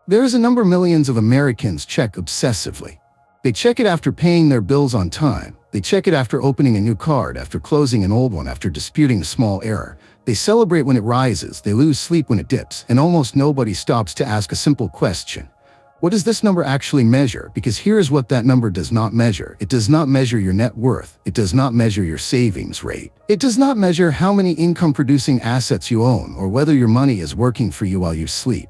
There is a number millions of Americans check obsessively. They check it after paying their bills on time. They check it after opening a new card, after closing an old one, after disputing a small error. They celebrate when it rises, they lose sleep when it dips, and almost nobody stops to ask a simple question. What does this number actually measure? Because here's what that number does not measure. It does not measure your net worth. It does not measure your savings rate. It does not measure how many income-producing assets you own or whether your money is working for you while you sleep.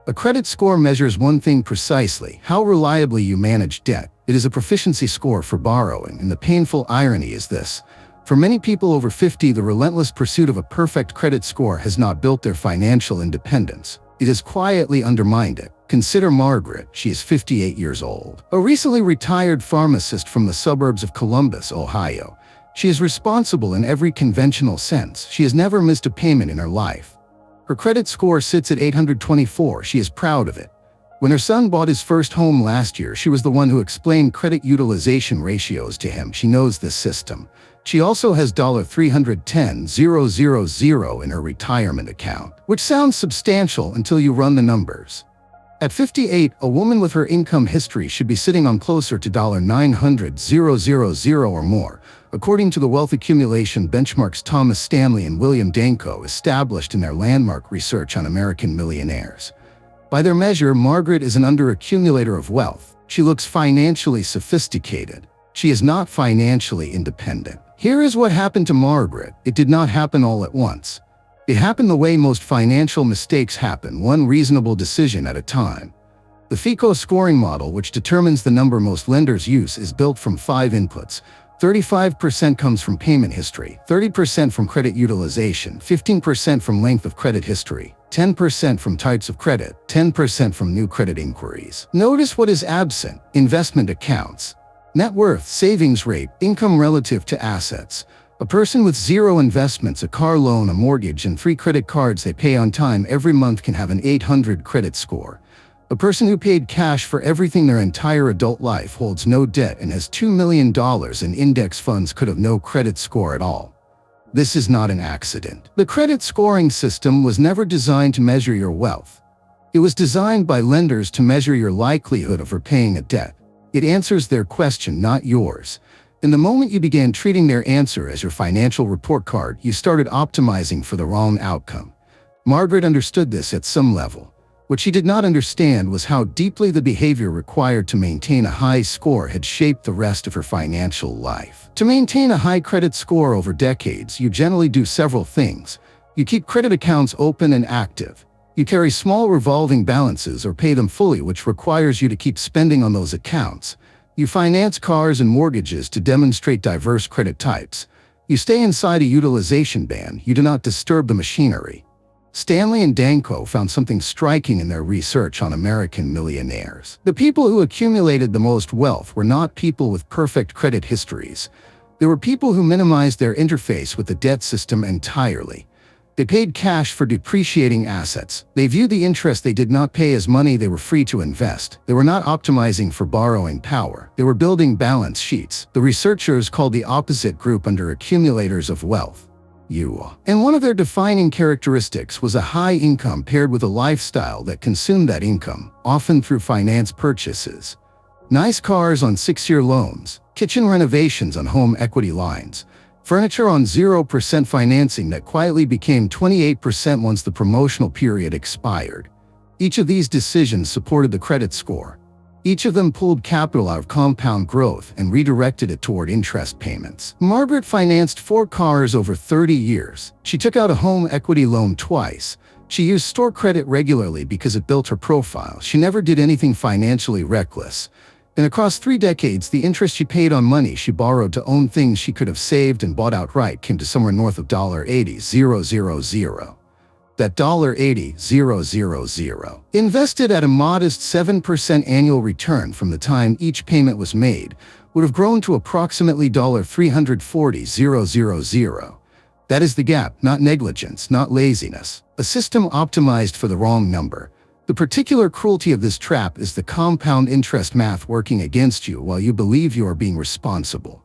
A credit score measures one thing precisely: how reliably you manage debt. It is a proficiency score for borrowing, and the painful irony is this. For many people over 50, the relentless pursuit of a perfect credit score has not built their financial independence. It has quietly undermined it. Consider Margaret. She is 58 years old, a recently retired pharmacist from the suburbs of Columbus, Ohio. She is responsible in every conventional sense. She has never missed a payment in her life. Her credit score sits at 824. She is proud of it. When her son bought his first home last year, she was the one who explained credit utilization ratios to him. She knows this system. She also has $310,000 in her retirement account, which sounds substantial until you run the numbers. At 58, a woman with her income history should be sitting on closer to $900,000 or more, according to the wealth accumulation benchmarks Thomas Stanley and William Danko established in their landmark research on American millionaires. By their measure, Margaret is an underaccumulator of wealth. She looks financially sophisticated. She is not financially independent. Here is what happened to Margaret. It did not happen all at once. It happened the way most financial mistakes happen, one reasonable decision at a time. The FICO scoring model, which determines the number most lenders use, is built from 5 inputs. 35% comes from payment history, 30% from credit utilization, 15% from length of credit history, 10% from types of credit, 10% from new credit inquiries. Notice what is absent: investment accounts, net worth, savings rate, income relative to assets. A person with 0 investments, a car loan, a mortgage, and 3 credit cards they pay on time every month can have an 800 credit score. A person who paid cash for everything their entire adult life, holds no debt, and has $2 million in index funds could have no credit score at all. This is not an accident. The credit scoring system was never designed to measure your wealth. It was designed by lenders to measure your likelihood of repaying a debt. It answers their question, not yours. In the moment you began treating their answer as your financial report card, you started optimizing for the wrong outcome. Margaret understood this at some level. What she did not understand was how deeply the behavior required to maintain a high score had shaped the rest of her financial life. To maintain a high credit score over decades, you generally do several things. You keep credit accounts open and active. You carry small revolving balances or pay them fully, which requires you to keep spending on those accounts. You finance cars and mortgages to demonstrate diverse credit types. You stay inside a utilization band. You do not disturb the machinery. Stanley and Danko found something striking in their research on American millionaires. The people who accumulated the most wealth were not people with perfect credit histories. They were people who minimized their interface with the debt system entirely. They paid cash for depreciating assets. They viewed the interest they did not pay as money they were free to invest. They were not optimizing for borrowing power. They were building balance sheets. The researchers called the opposite group under accumulators of wealth. And one of their defining characteristics was a high income paired with a lifestyle that consumed that income, often through finance purchases. Nice cars on 6-year loans, kitchen renovations on home equity lines, furniture on 0% financing that quietly became 28% once the promotional period expired. Each of these decisions supported the credit score. Each of them pulled capital out of compound growth and redirected it toward interest payments. Margaret financed 4 cars over 30 years. She took out a home equity loan twice. She used store credit regularly because it built her profile. She never did anything financially reckless. And across 3 decades, the interest she paid on money she borrowed to own things she could have saved and bought outright came to somewhere north of $80,000. That $80,000, invested at a modest 7% annual return from the time each payment was made, would have grown to approximately $340,000. That is the gap, not negligence, not laziness. A system optimized for the wrong number. The particular cruelty of this trap is the compound interest math working against you while you believe you are being responsible.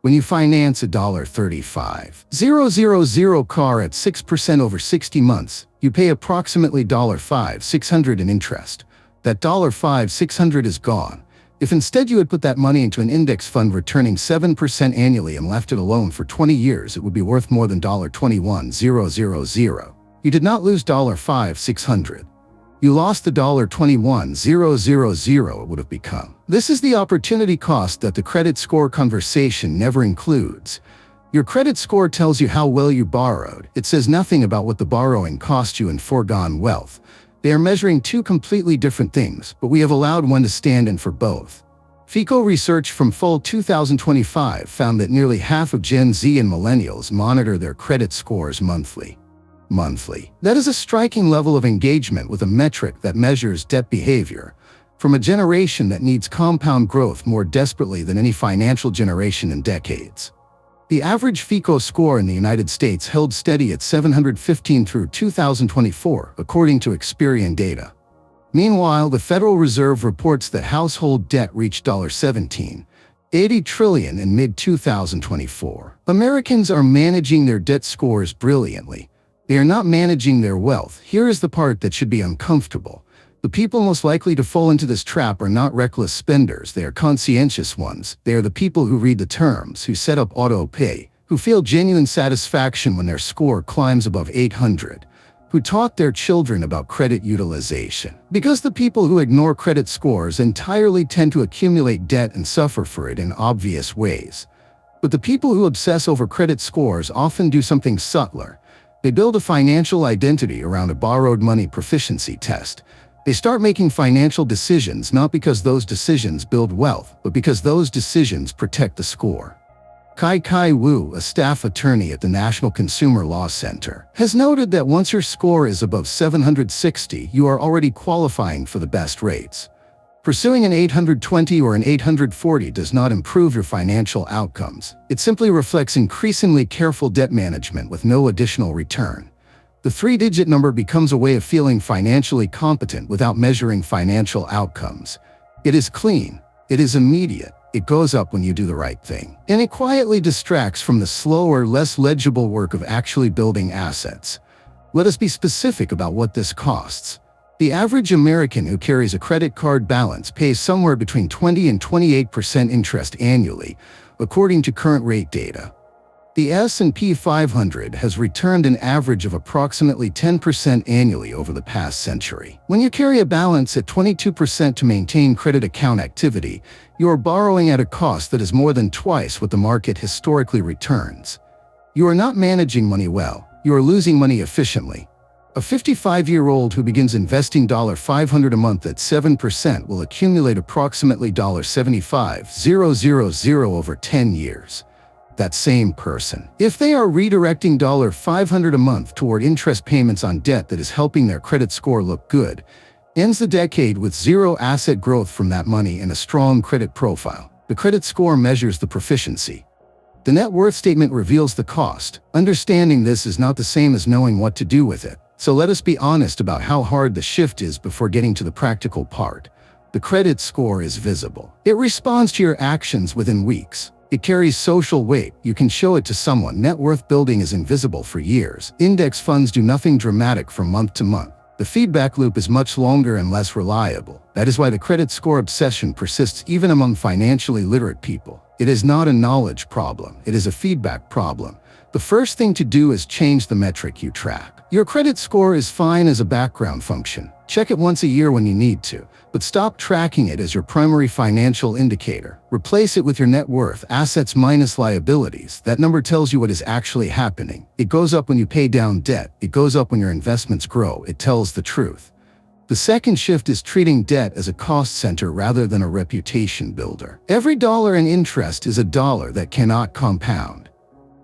When you finance a $35,000 car at 6% over 60 months, you pay approximately $5,600 in interest. That $5,600 is gone. If instead you had put that money into an index fund returning 7% annually and left it alone for 20 years, it would be worth more than $21,000. You did not lose $5,600. You lost the $21,000 it would have become. This is the opportunity cost that the credit score conversation never includes. Your credit score tells you how well you borrowed. It says nothing about what the borrowing cost you in foregone wealth. They are measuring two completely different things, but we have allowed one to stand in for both. FICO research from fall 2025 found that nearly half of Gen Z and millennials monitor their credit scores monthly. That is a striking level of engagement with a metric that measures debt behavior, from a generation that needs compound growth more desperately than any financial generation in decades. The average FICO score in the United States held steady at 715 through 2024, according to Experian data. Meanwhile, the Federal Reserve reports that household debt reached $17.80 trillion in mid-2024. Americans are managing their debt scores brilliantly. They are not managing their wealth. Here is the part that should be uncomfortable. The people most likely to fall into this trap are not reckless spenders, they are conscientious ones. They are the people who read the terms, who set up auto pay, who feel genuine satisfaction when their score climbs above 800, who taught their children about credit utilization. Because the people who ignore credit scores entirely tend to accumulate debt and suffer for it in obvious ways. But the people who obsess over credit scores often do something subtler. They build a financial identity around a borrowed money proficiency test. They start making financial decisions not because those decisions build wealth, but because those decisions protect the score. Kai Wu, a staff attorney at the National Consumer Law Center, has noted that once your score is above 760, you are already qualifying for the best rates. Pursuing an 820 or an 840 does not improve your financial outcomes. It simply reflects increasingly careful debt management with no additional return. The three-digit number becomes a way of feeling financially competent without measuring financial outcomes. It is clean. It is immediate. It goes up when you do the right thing. And it quietly distracts from the slower, less legible work of actually building assets. Let us be specific about what this costs. The average American who carries a credit card balance pays somewhere between 20 and 28% interest annually, according to current rate data. The S&P 500 has returned an average of approximately 10% annually over the past century. When you carry a balance at 22% to maintain credit account activity, you are borrowing at a cost that is more than twice what the market historically returns. You are not managing money well. You are losing money efficiently. A 55-year-old who begins investing $500 a month at 7% will accumulate approximately $75,000 over 10 years. That same person, if they are redirecting $500 a month toward interest payments on debt that is helping their credit score look good, ends the decade with zero asset growth from that money and a strong credit profile. The credit score measures the proficiency. The net worth statement reveals the cost. Understanding this is not the same as knowing what to do with it. So let us be honest about how hard the shift is before getting to the practical part. The credit score is visible. It responds to your actions within weeks. It carries social weight. You can show it to someone. Net worth building is invisible for years. Index funds do nothing dramatic from month to month. The feedback loop is much longer and less reliable. That is why the credit score obsession persists even among financially literate people. It is not a knowledge problem. It is a feedback problem. The first thing to do is change the metric you track. Your credit score is fine as a background function. Check it once a year when you need to, but stop tracking it as your primary financial indicator. Replace it with your net worth, assets minus liabilities. That number tells you what is actually happening. It goes up when you pay down debt. It goes up when your investments grow. It tells the truth. The second shift is treating debt as a cost center rather than a reputation builder. Every dollar in interest is a dollar that cannot compound.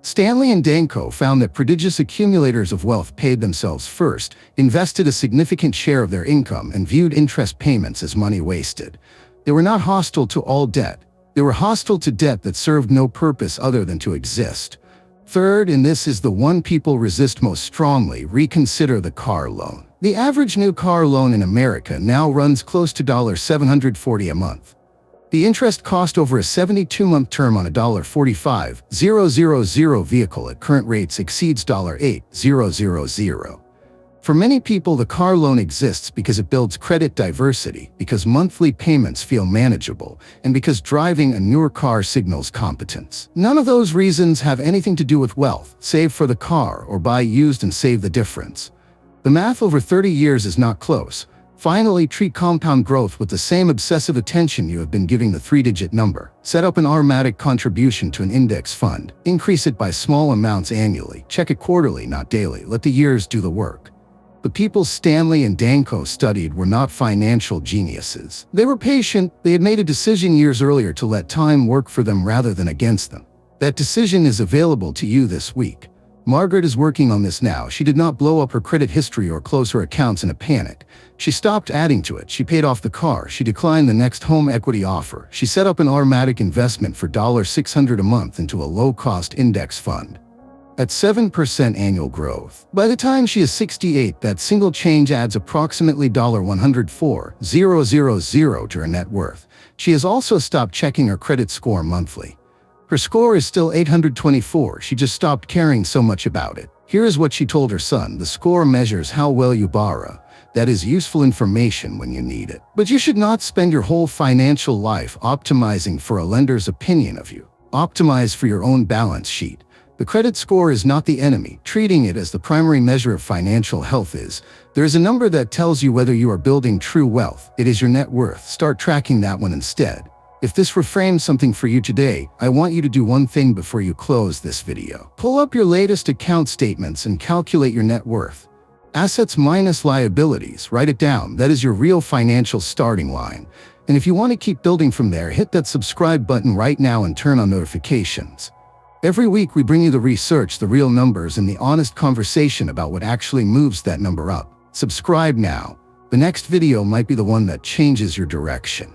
Stanley and Danko found that prodigious accumulators of wealth paid themselves first, invested a significant share of their income, and viewed interest payments as money wasted. They were not hostile to all debt. They were hostile to debt that served no purpose other than to exist. Third, and this is the one people resist most strongly, reconsider the car loan. The average new car loan in America now runs close to $740 a month. The interest cost over a 72-month term on a $45,000 vehicle at current rates exceeds $8,000. For many people, the car loan exists because it builds credit diversity, because monthly payments feel manageable, and because driving a newer car signals competence. None of those reasons have anything to do with wealth. Save for the car or buy used and save the difference. The math over 30 years is not close. Finally, treat compound growth with the same obsessive attention you have been giving the three-digit number. Set up an automatic contribution to an index fund. Increase it by small amounts annually. Check it quarterly, not daily. Let the years do the work. The people Stanley and Danko studied were not financial geniuses. They were patient. They had made a decision years earlier to let time work for them rather than against them. That decision is available to you this week. Margaret is working on this now. She did not blow up her credit history or close her accounts in a panic. She stopped adding to it. She paid off the car. She declined the next home equity offer. She set up an automatic investment for $600 a month into a low-cost index fund. At 7% annual growth. By the time she is 68, that single change adds approximately $104,000 to her net worth. She has also stopped checking her credit score monthly. Her score is still 824. She just stopped caring so much about it. Here is what she told her son. The score measures how well you borrow. That is useful information when you need it. But you should not spend your whole financial life optimizing for a lender's opinion of you. Optimize for your own balance sheet. The credit score is not the enemy. Treating it as the primary measure of financial health is. There is a number that tells you whether you are building true wealth. It is your net worth. Start tracking that one instead. If this reframes something for you today, I want you to do one thing before you close this video. Pull up your latest account statements and calculate your net worth. Assets minus liabilities. Write it down. That is your real financial starting line. And if you want to keep building from there, hit that subscribe button right now and turn on notifications. Every week we bring you the research, the real numbers, and the honest conversation about what actually moves that number up. Subscribe now. The next video might be the one that changes your direction.